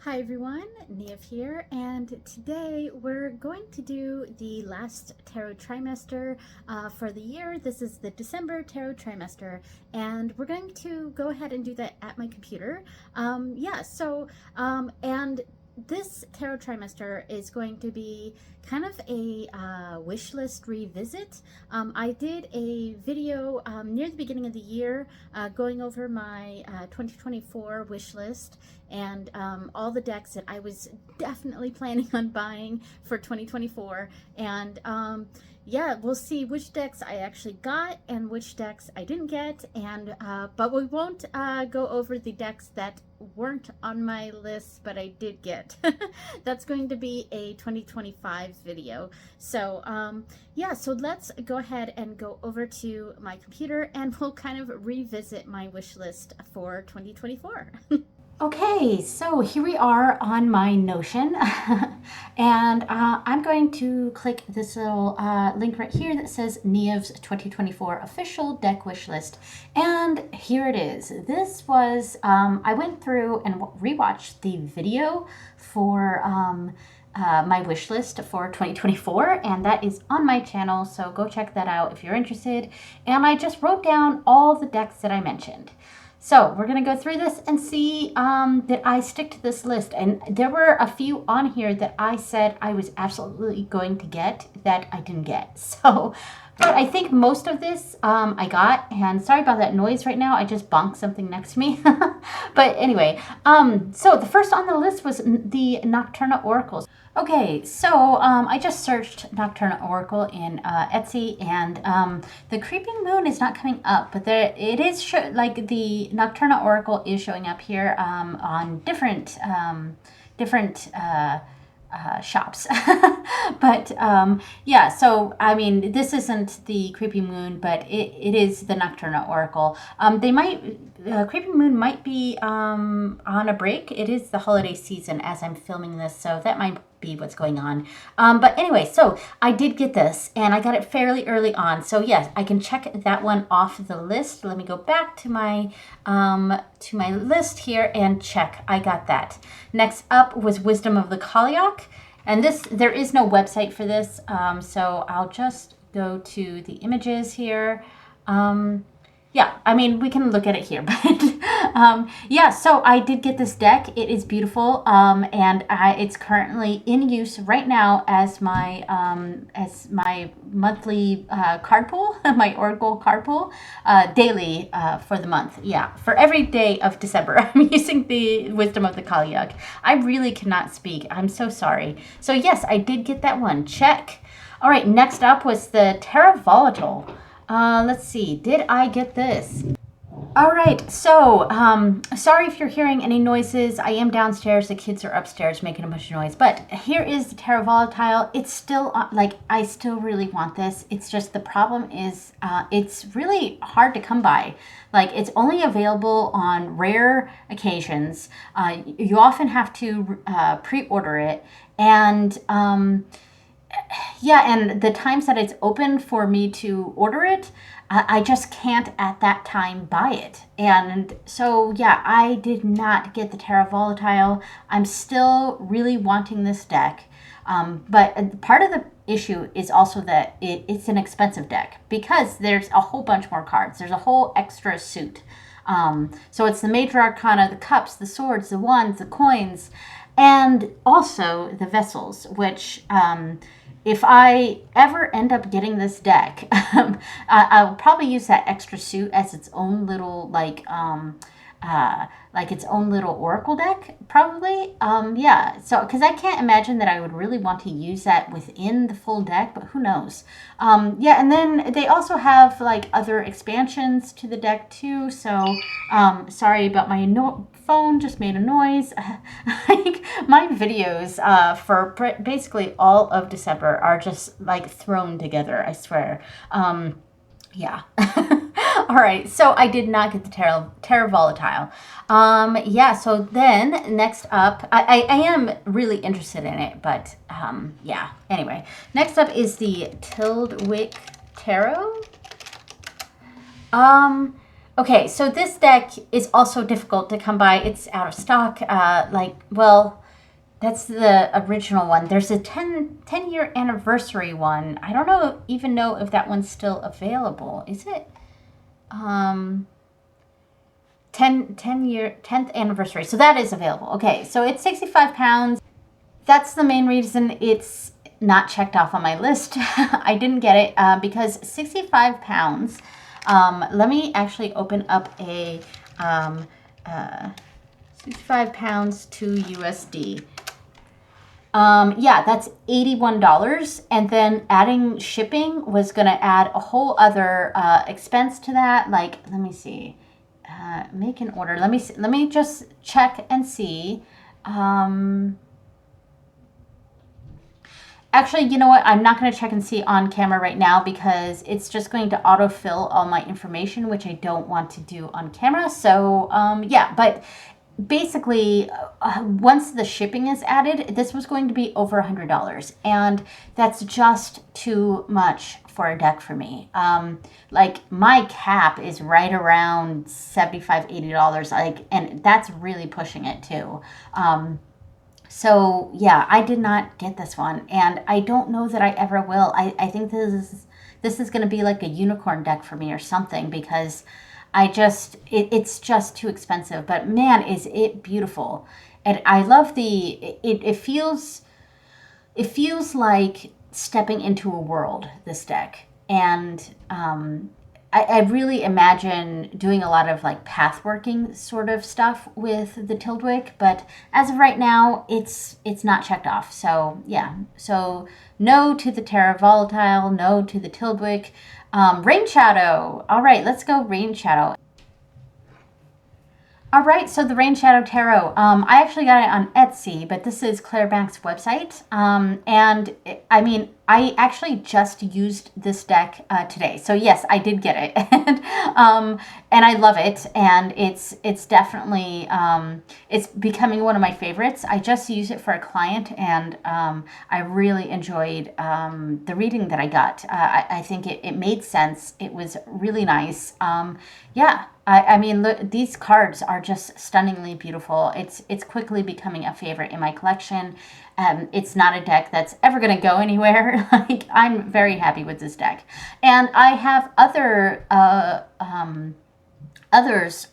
Hi everyone, Neve here, and today we're going to do the last tarot trimester for the year. This is the December tarot trimester, and we're going to go ahead and do that at my computer. And this tarot trimester is going to be kind of a wish list revisit. I did a video near the beginning of the year going over my 2024 wish list and all the decks that I was definitely planning on buying for 2024. And yeah, we'll see which decks I actually got and which decks I didn't get. And but we won't go over the decks that weren't on my list but I did get. That's going to be a 2025 video. So yeah, so let's go ahead and go over to my computer and we'll kind of revisit my wish list for 2024. Okay, so here we are on my Notion, and I'm going to click this little link right here that says Neve's 2024 official deck wish list, and here it is. This was, I went through and rewatched the video for my wish list for 2024, and that is on my channel, so go check that out if you're interested. And I just wrote down all the decks that I mentioned. So we're going to go through this and see that I stick to this list. And there were a few on here that I said I was absolutely going to get that I didn't get. So, but I think most of this I got. And sorry about that noise right now. I just bonked something next to me. But anyway, so the first on the list was the Nocturna Oracles. Okay, so I just searched Nocturna Oracle in Etsy, and the Creeping Moon is not coming up, but there it is. Like the Nocturna Oracle is showing up here on different shops. But yeah, so I mean, this isn't the Creeping Moon, but it is the Nocturna Oracle. They might Creeping Moon might be on a break. It is the holiday season as I'm filming this, so that might be what's going on. But anyway, so I did get this, and I got it fairly early on. So yes, I can check that one off the list. Let me go back to my list here and check. I got that. Next up was Wisdom of the Kaliak, and there is no website for this, so I'll just go to the images here. Yeah, I mean, we can look at it here, but yeah, so I did get this deck. It is beautiful, and it's currently in use right now as my monthly card pool, my Oracle card pool, daily for the month. Yeah, for every day of December, I'm using the Wisdom of the Kaliak. I really cannot speak. I'm so sorry. So yes, I did get that one. Check. All right, next up was the Terra Volatile. Let's see, did I get this? All right, so sorry if you're hearing any noises. I am downstairs, the kids are upstairs making a bunch of noise, but here is the Terra Volatile. It's still, like, I still really want this. It's just the problem is it's really hard to come by. Like, it's only available on rare occasions. You often have to pre-order it, and yeah, and the times that it's open for me to order it, I just can't at that time buy it. And so, yeah, I did not get the Terra Volatile. I'm still really wanting this deck. But part of the issue is also that it's an expensive deck because there's a whole bunch more cards. There's a whole extra suit. So it's the Major Arcana, the Cups, the Swords, the Wands, the Coins, and also the Vessels, which if I ever end up getting this deck, I'll probably use that extra suit as its own little like its own little oracle deck, probably. Yeah, so because I can't imagine that I would really want to use that within the full deck, but who knows? Yeah, and then they also have like other expansions to the deck too. So sorry about my phone just made a noise. Like my videos for basically all of December are just like thrown together, I swear. Yeah. All right, so I did not get the Terra Volatile. Yeah, so then next up, I am really interested in it, but yeah. Anyway, next up is the Tildwick Tarot. Okay, so this deck is also difficult to come by. It's out of stock. Well, that's the original one. There's a 10-year anniversary one. I don't even know if that one's still available. Is it? 10th anniversary. So that is available. Okay, so it's 65 pounds. That's the main reason it's not checked off on my list. I didn't get it because 65 pounds. Let me actually open up a 65 pounds to USD. Yeah, that's $81. And then adding shipping was going to add a whole other expense to that. Like, let me see. Make an order. Let me just check and see. Actually, you know what? I'm not going to check and see on camera right now because it's just going to autofill all my information, which I don't want to do on camera. So, yeah, but basically, once the shipping is added, this was going to be over $100. And that's just too much for a deck for me. Like, my cap is right around $75, $80. Like, and that's really pushing it too. So yeah, I did not get this one, and I don't know that I ever will. I think this is going to be like a unicorn deck for me or something because it's just too expensive. But man, is it beautiful, and I love it feels like stepping into a world, this deck, and I really imagine doing a lot of like path working sort of stuff with the Tildwick, but as of right now, it's not checked off. So yeah, so no to the Terra Volatile, no to the Tildwick. Rain Shadow. All right, let's go Rain Shadow. All right, so the Rain Shadow Tarot. I actually got it on Etsy, but this is Claire Bank's website. I mean, I actually just used this deck today. So yes, I did get it, and I love it. And it's definitely it's becoming one of my favorites. I just used it for a client, and I really enjoyed the reading that I got. I think it made sense. It was really nice. Yeah. I mean, look, these cards are just stunningly beautiful. It's quickly becoming a favorite in my collection. It's not a deck that's ever going to go anywhere. Like, I'm very happy with this deck. And I have others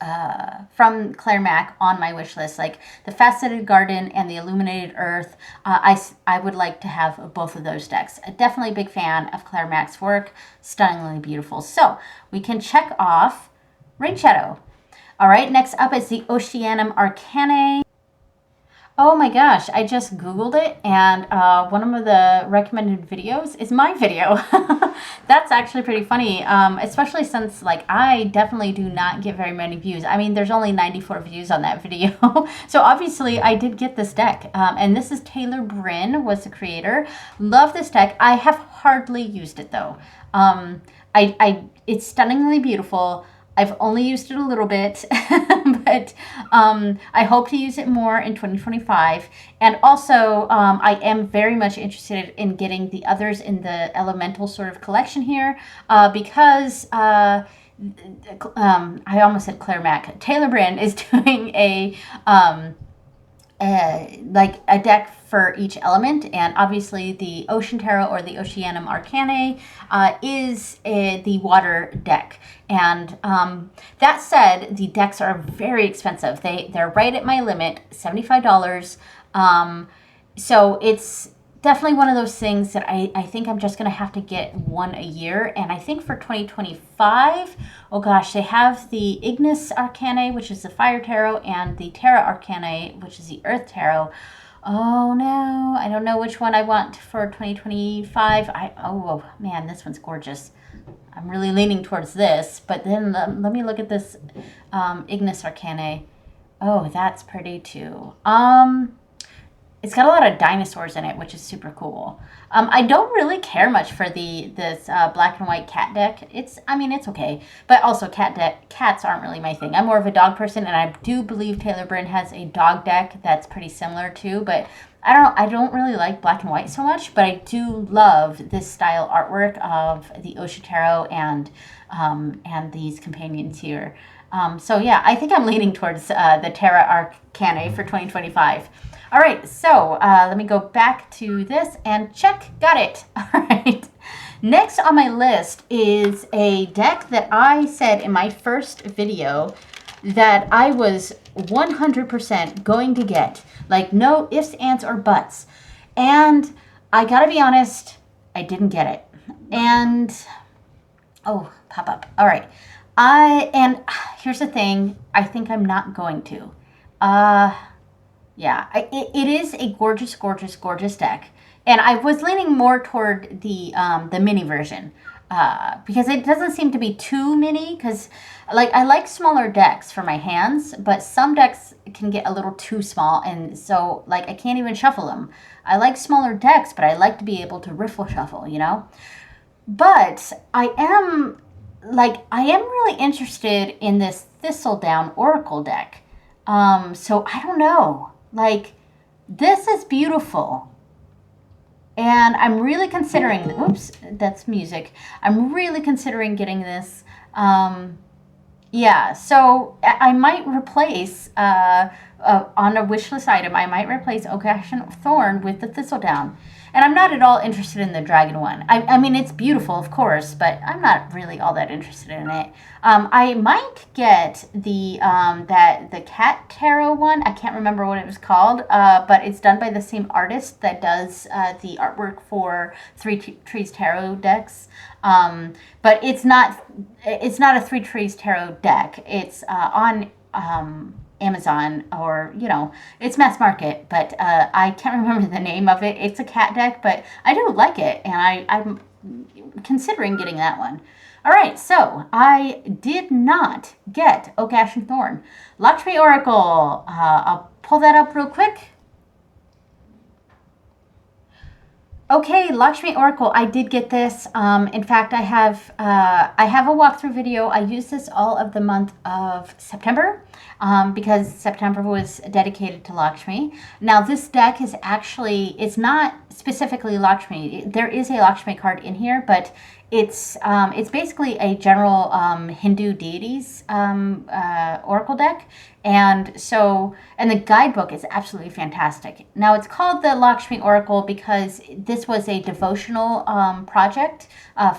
from Claire Mac on my wish list, like the Faceted Garden and the Illuminated Earth. I would like to have both of those decks. Definitely a big fan of Claire Mac's work. Stunningly beautiful. So we can check off Rain Shadow. All right, next up is the Oceanum Arcanae. Oh my gosh, I just Googled it, and one of the recommended videos is my video. That's actually pretty funny, especially since, like, I definitely do not get very many views. I mean, there's only 94 views on that video. So obviously, I did get this deck, and this is Taylor Bryn was the creator. Love this deck. I have hardly used it, though. It's stunningly beautiful. I've only used it a little bit, but I hope to use it more in 2025. And also, I am very much interested in getting the others in the elemental sort of collection here because I almost said Claire Mac. Taylor Bryn is doing a deck for each element, and obviously the Ocean Tarot or the Oceanum Arcanae is the water deck. And that said, the decks are very expensive. They're right at my limit, $75. So it's definitely one of those things that I think I'm just going to have to get one a year. And I think for 2025, oh gosh, they have the Ignis Arcanae, which is the Fire Tarot, and the Terra Arcanae, which is the Earth Tarot. Oh no, I don't know which one I want for 2025. Oh man, this one's gorgeous. I'm really leaning towards this, but then let me look at this Ignis Arcanae. Oh, that's pretty too. It's got a lot of dinosaurs in it, which is super cool. I don't really care much for this black and white cat deck. It's okay, but also cats aren't really my thing. I'm more of a dog person, and I do believe Taylor Bryn has a dog deck that's pretty similar too. But I don't really like black and white so much, but I do love this style artwork of the Ocean Tarot and these companions here. So yeah, I think I'm leaning towards the Terra Arcanae for 2025. All right, so let me go back to this and check, got it. All right. Next on my list is a deck that I said in my first video that I was 100% going to get. Like, no ifs, ands, or buts. And I gotta be honest, I didn't get it. And, oh, pop up. All right. And here's the thing, I think I'm not going to. Yeah, it is a gorgeous, gorgeous, gorgeous deck. And I was leaning more toward the mini version because it doesn't seem to be too mini. Because like I like smaller decks for my hands, but some decks can get a little too small, and so like I can't even shuffle them. I like smaller decks, but I like to be able to riffle shuffle, you know. But I am really interested in this Thistledown Oracle deck. So I don't know. Like, this is beautiful. And I'm really considering, oops, that's music. I'm really considering getting this. Yeah, so I might replace, on a wish list item, I might replace Oak Ashen Thorn with the Thistledown. And I'm not at all interested in the dragon one. I mean, it's beautiful, of course, but I'm not really all that interested in it. I might get the cat tarot one. I can't remember what it was called, but it's done by the same artist that does the artwork for Three Trees Tarot decks. But it's not a Three Trees Tarot deck. It's on Amazon, or it's mass market, but I can't remember the name of it. It's a cat deck, but I do like it, and I'm considering getting that one. All right, so I did not get Oak Ashen Thorn. Lakshmi Oracle, I'll pull that up real quick. Okay, Lakshmi Oracle, I did get this. In fact, I have a walkthrough video. I used this all of the month of September because September was dedicated to Lakshmi. Now, this deck is actually, it's not specifically Lakshmi. There is a Lakshmi card in here, but it's basically a general Hindu deities oracle deck. And the guidebook is absolutely fantastic. Now, it's called the Lakshmi Oracle because this was a devotional project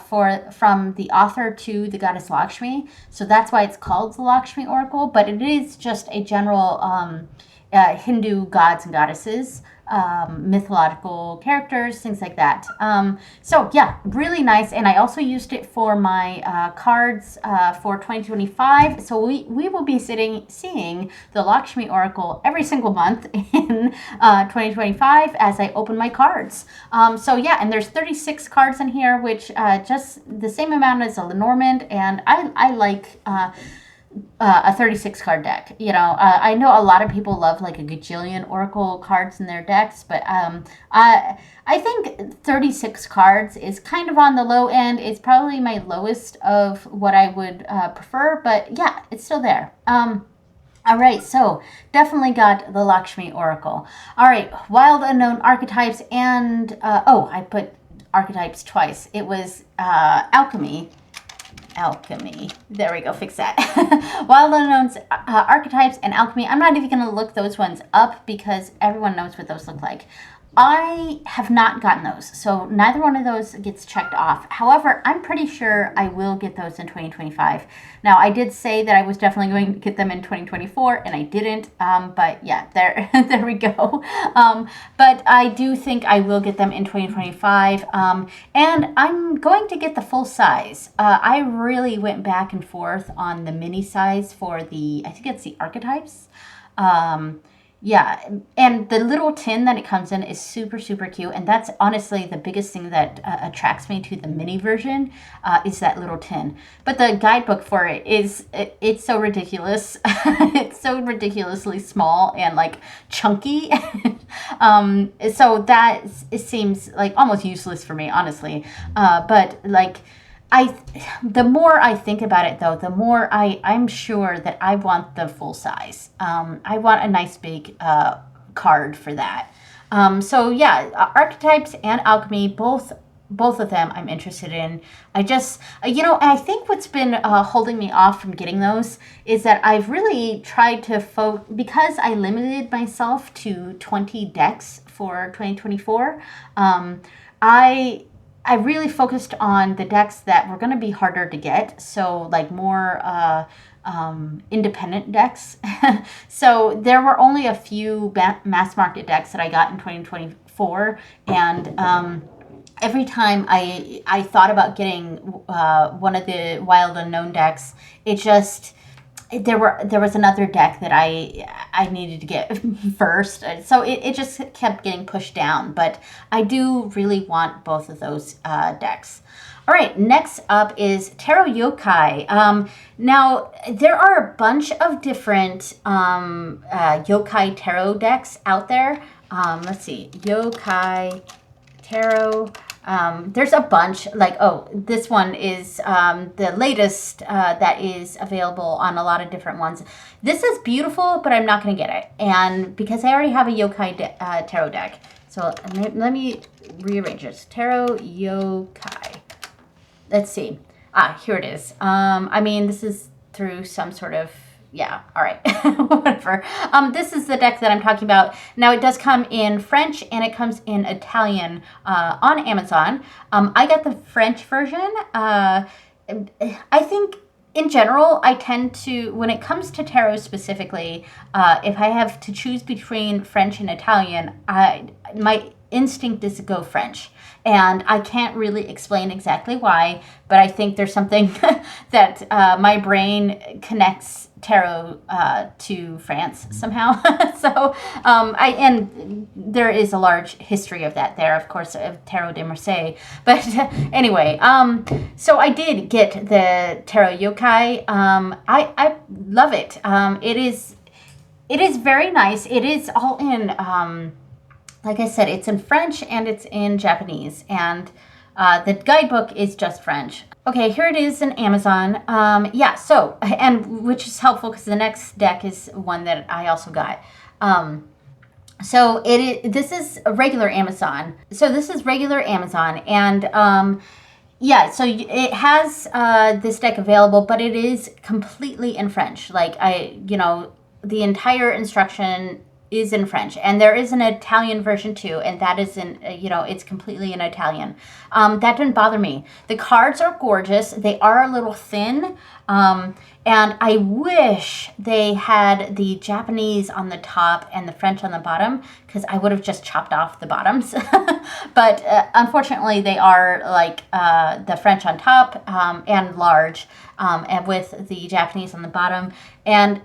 from the author to the goddess Lakshmi. So that's why it's called the Lakshmi Oracle. But it is just a general Hindu gods and goddesses, mythological characters, things like that. So yeah, really nice. And I also used it for my cards for 2025. So we will be seeing the Lakshmi Oracle every single month in 2025 as I open my cards. So yeah, and there's 36 cards in here, which just the same amount as a Lenormand, and I like a 36 card deck. I know a lot of people love like a gajillion oracle cards in their decks, but I think 36 cards is kind of on the low end. It's probably my lowest of what I would prefer, but yeah, it's still there. All right, so definitely got the Lakshmi Oracle. All right, Wild Unknown Archetypes, and I put archetypes twice. It was Alchemy. There we go, fix that. Wild Unknowns, Archetypes, and Alchemy. I'm not even going to look those ones up because everyone knows what those look like. I have not gotten those, so neither one of those gets checked off. However, I'm pretty sure I will get those in 2025. Now, I did say that I was definitely going to get them in 2024, and I didn't, but yeah, there we go. But I do think I will get them in 2025, and I'm going to get the full size. I really went back and forth on the mini size for I think it's the Archetypes. Yeah, and the little tin that it comes in is super, super cute. And that's honestly the biggest thing that attracts me to the mini version is that little tin. But the guidebook for it it's so ridiculous. It's so ridiculously small and like chunky. So it seems like almost useless for me, honestly. But like, the more I think about it, though, the more I'm sure that I want the full size. I want a nice big card for that. So yeah, Archetypes and Alchemy both both of them I'm interested in. I just, I think what's been holding me off from getting those is that I've really tried to because I limited myself to 20 decks for 2024. I really focused on the decks that were going to be harder to get, so like more independent decks. So there were only a few mass market decks that I got in 2024, and every time I thought about getting one of the Wild Unknown decks, it just there was another deck that I needed to get first, so it just kept getting pushed down. But I do really want both of those decks. All right, next up is Tarot Yokai. Now, there are a bunch of different Yokai Tarot decks out there. Let's see, Yokai Tarot. There's a bunch, like, this one is the latest that is available on a lot of different ones. This is beautiful, but I'm not going to get it. And because I already have a Yokai Tarot deck. So let me rearrange this. Tarot Yokai. Let's see. Here it is. I mean, this is through some sort of, yeah, all right, whatever. This is the deck that I'm talking about. Now, it does come in French and it comes in Italian on Amazon. I got the French version. I think in general, I tend to, when it comes to tarot specifically, if I have to choose between French and Italian, my instinct is to go French. And I can't really explain exactly why, but I think there's something that my brain connects tarot to France somehow. So, and there is a large history of that there, of course, of Tarot de Marseille. But anyway, so I did get the Tarot Yokai. I love it. It is very nice. It is all in. Like I said, it's in French and it's in Japanese, and the guidebook is just French. Okay, here it is in Amazon. Yeah, so, and which is helpful because the next deck is one that I also got. So this is a regular Amazon. So this is regular Amazon, and yeah, so it has this deck available, but it is completely in French. Like the entire instruction is in French, and there is an Italian version too, and that is in it's completely in Italian. That didn't bother me. The cards are gorgeous. They are a little thin, and I wish they had the Japanese on the top and the French on the bottom, because I would have just chopped off the bottoms. But unfortunately, they are like the French on top and large, and with the Japanese on the bottom. And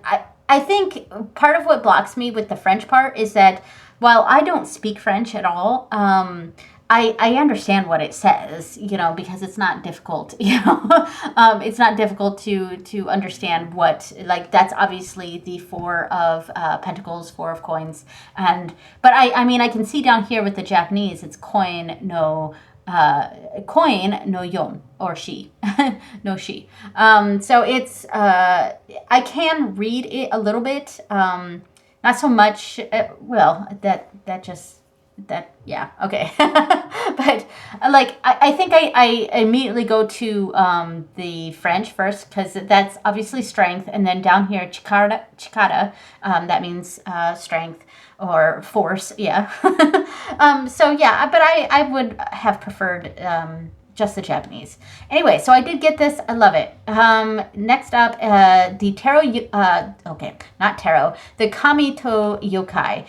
I think part of what blocks me with the French part is that while I don't speak French at all, I understand what it says, because it's not difficult, it's not difficult to understand what, like, that's obviously the Four of Pentacles, Four of Coins. But I mean, I can see down here with the Japanese, it's coin no yon, or she, no she. So it's, I can read it a little bit, not so much, yeah, okay. But like, I think I immediately go to the French first, because that's obviously strength, and then down here, chikara, that means strength or force, yeah. So yeah, but I would have preferred just the Japanese. Anyway, so I did get this. I love it. Next up, the not tarot, the Kamito Yokai.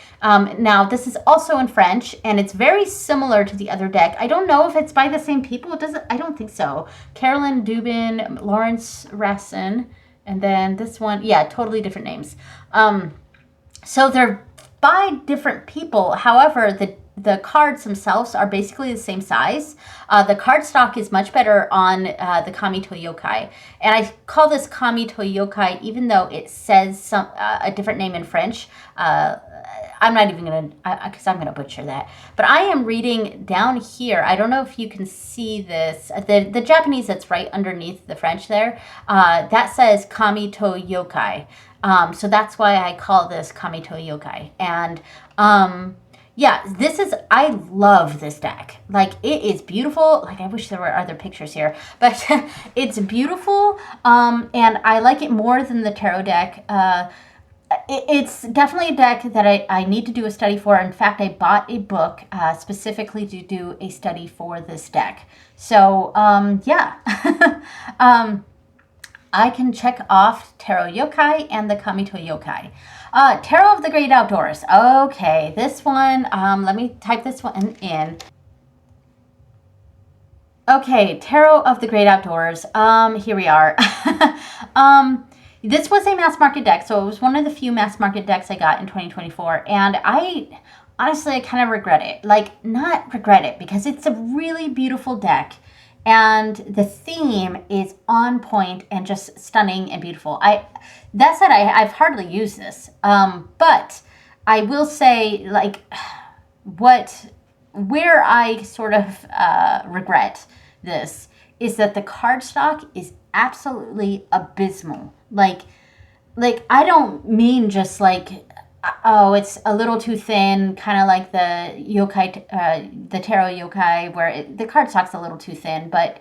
Now, this is also in French, and it's very similar to the other deck. I don't know if it's by the same people. I don't think so. Carolyn Dubin, Lawrence Rassin, and then this one, yeah, totally different names. So they're by different people. However, the cards themselves are basically the same size. The card stock is much better on the Kamito Yokai. And I call this Kamito Yokai even though it says a different name in French. I'm not even going to, because I'm going to butcher that. But I am reading down here. I don't know if you can see this. The Japanese that's right underneath the French there, that says Kamito Yokai. So that's why I call this Kamito Yokai. And Yeah, I love this deck. Like, it is beautiful. Like, I wish there were other pictures here, but it's beautiful. And I like it more than the tarot deck. It's definitely a deck that I need to do a study for. In fact, I bought a book specifically to do a study for this deck. So, yeah. I can check off Tarot Yokai and the Kamito Yokai. Tarot of the Great Outdoors. Okay, this one, let me type this one in. Okay, Tarot of the Great Outdoors. Here we are. This was a mass market deck, so it was one of the few mass market decks I got in 2024, and honestly, I kind of regret it. Like, not regret it, because it's a really beautiful deck, and the theme is on point and just stunning and beautiful. That said, I've hardly used this, but I will say, like, where I sort of regret this is that the cardstock is absolutely abysmal. Like I don't mean just like, oh, it's a little too thin, kind of like the yokai, the tarot yokai, where the cardstock's a little too thin, but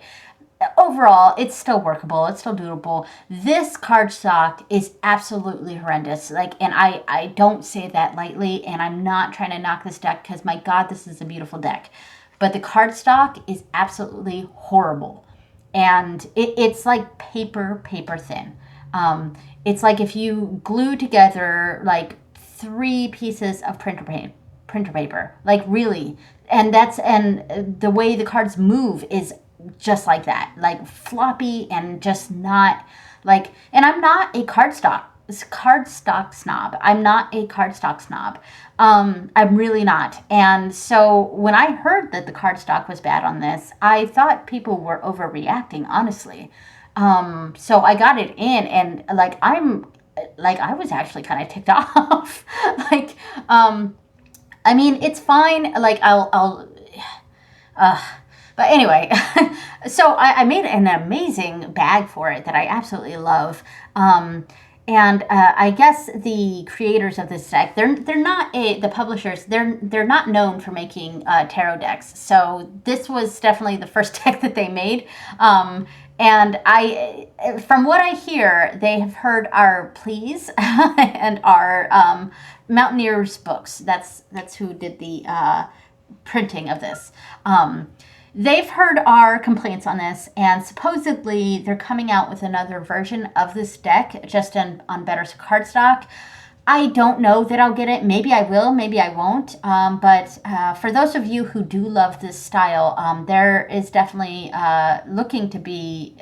overall, it's still workable. It's still doable. This cardstock is absolutely horrendous. Like, and I don't say that lightly, and I'm not trying to knock this deck because, my God, this is a beautiful deck. But the cardstock is absolutely horrible. And it's like paper thin. It's like if you glue together like 3 pieces of printer paper, like, really. And the way the cards move is just like that, like floppy and just not like. And I'm not a cardstock snob. I'm not a cardstock snob. I'm really not. And so when I heard that the cardstock was bad on this, I thought people were overreacting, honestly. So I got it in, and like, I was actually kind of ticked off. Like, I mean, it's fine. Like, but anyway, so I made an amazing bag for it that I absolutely love. And I guess the creators of this deck, they're not the publishers. They're not known for making tarot decks. So this was definitely the first deck that they made. And from what I hear, they have heard our pleas and our Mountaineers books. That's who did the printing of this. They've heard our complaints on this, and supposedly they're coming out with another version of this deck, just on better cardstock. I don't know that I'll get it. Maybe I will, maybe I won't. But for those of you who do love this style, there is definitely looking to be,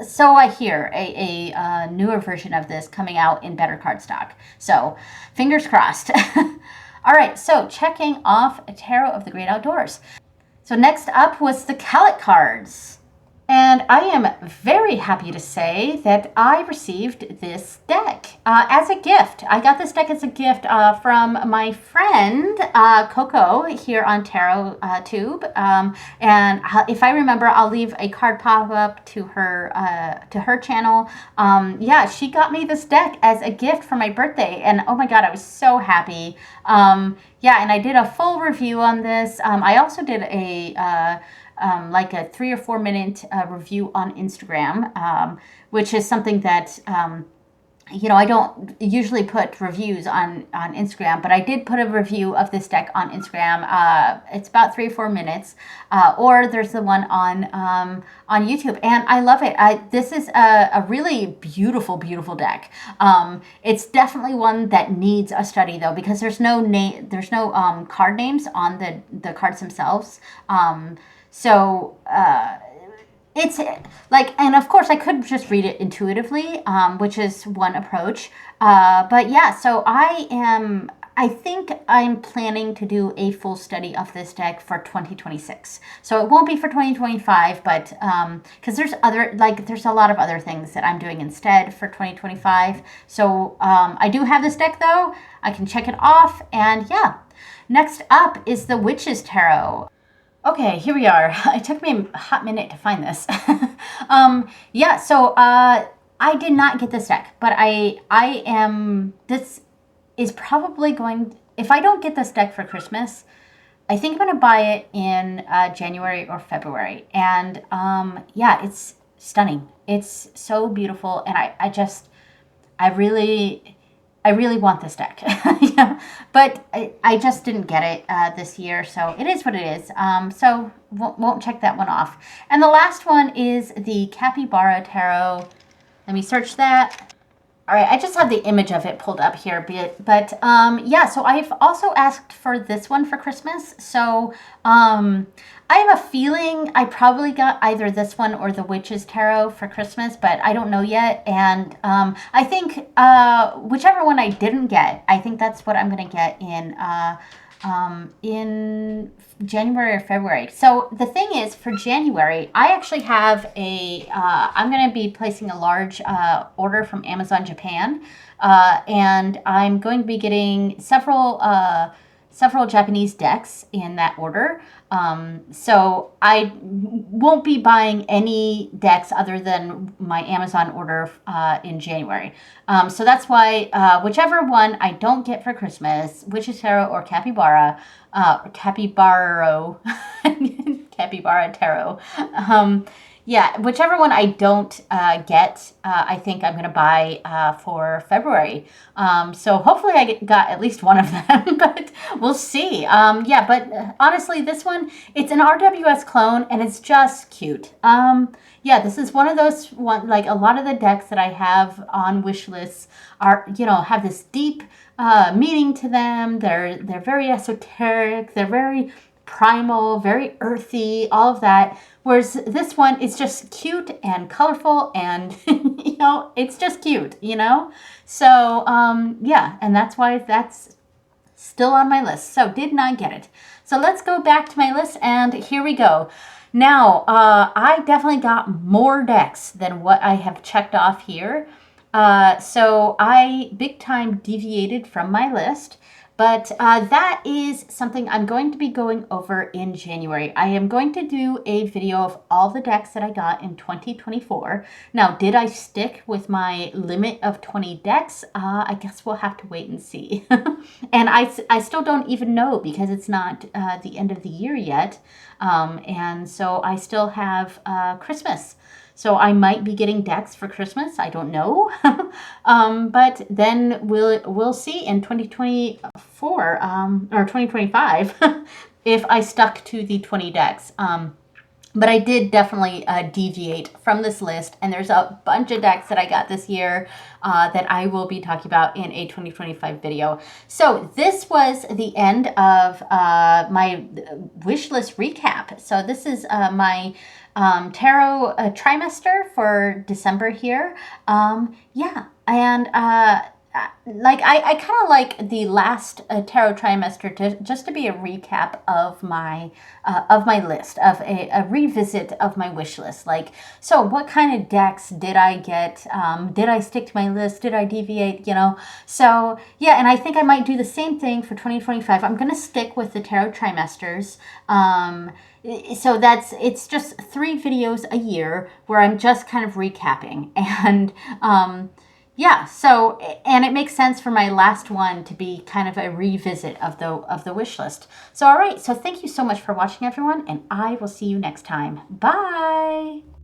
so I hear, a newer version of this coming out in better cardstock. So, fingers crossed. All right, so checking off Tarot of the Great Outdoors. So next up was the Calic cards. And I am very happy to say that I received this deck as a gift. I got this deck as a gift from my friend Coco here on Tarot Tube. And if I remember, I'll leave a card pop-up to her channel. Yeah, she got me this deck as a gift for my birthday. And oh my God, I was so happy. Yeah, and I did a full review on this. I also did like a 3 or 4 minute review on Instagram, which is something that, I don't usually put reviews on Instagram, but I did put a review of this deck on Instagram. It's about 3 or 4 minutes, or there's the one on YouTube, and I love it. This is a really beautiful deck. It's definitely one that needs a study though, because there's no card names on the cards themselves. So it's like, and of course I could just read it intuitively, which is one approach. But yeah, so I think I'm planning to do a full study of this deck for 2026. So it won't be for 2025, but because there's a lot of other things that I'm doing instead for 2025. So I do have this deck though. I can check it off, and yeah. Next up is the Witches Tarot. Okay, here we are. It took me a hot minute to find this. Yeah, so I did not get this deck, but this is probably going if I don't get this deck for Christmas, I think I'm going to buy it in January or February. And yeah, it's stunning. It's so beautiful. And I really want this deck. Yeah. But I just didn't get it this year. So it is what it is. So won't check that one off. And the last one is the Capybara Tarot. Let me search that. All right, I just have the image of it pulled up here, but yeah, so I've also asked for this one for Christmas. So I have a feeling I probably got either this one or the Witch's Tarot for Christmas, but I don't know yet. And I think whichever one I didn't get, I think that's what I'm going to get in January or February. So the thing is, for January, I actually have I'm going to be placing a large order from Amazon Japan, and I'm going to be getting several Japanese decks in that order. So I won't be buying any decks other than my Amazon order in January. So that's why whichever one I don't get for Christmas, Witch's Tarot or Capybara Tarot. Yeah, whichever one I don't get, I think I'm going to buy for February. So hopefully I got at least one of them, but we'll see. Yeah, but honestly, this one, it's an RWS clone, and it's just cute. Yeah, this is one of those, like a lot of the decks that I have on wish lists are, have this deep meaning to them. They're very esoteric. They're very primal, very earthy, all of that. Whereas this one is just cute and colorful and, it's just cute, So, yeah, and that's why that's still on my list. So did not get it. So let's go back to my list, and here we go. Now, I definitely got more decks than what I have checked off here. So I big time deviated from my list. But that is something I'm going to be going over in January. I am going to do a video of all the decks that I got in 2024. Now, did I stick with my limit of 20 decks? I guess we'll have to wait and see. And I still don't even know because it's not the end of the year yet. And so I still have Christmas. So I might be getting decks for Christmas. I don't know. But then we'll see in 2024 or 2025 if I stuck to the 20 decks. But I did definitely deviate from this list, and there's a bunch of decks that I got this year that I will be talking about in a 2025 video. So this was the end of my wish list recap. So this is my tarot trimester for December here. Yeah, and I kind of like the last tarot trimester just to be a recap of my list, of a revisit of my wish list. Like, so what kind of decks did I get? Did I stick to my list? Did I deviate? So yeah, and I think I might do the same thing for 2025. I'm going to stick with the tarot trimesters. So it's just 3 videos a year where I'm just kind of recapping, and yeah, so, and it makes sense for my last one to be kind of a revisit of the wish list. So all right, so thank you so much for watching, everyone, and I will see you next time. Bye.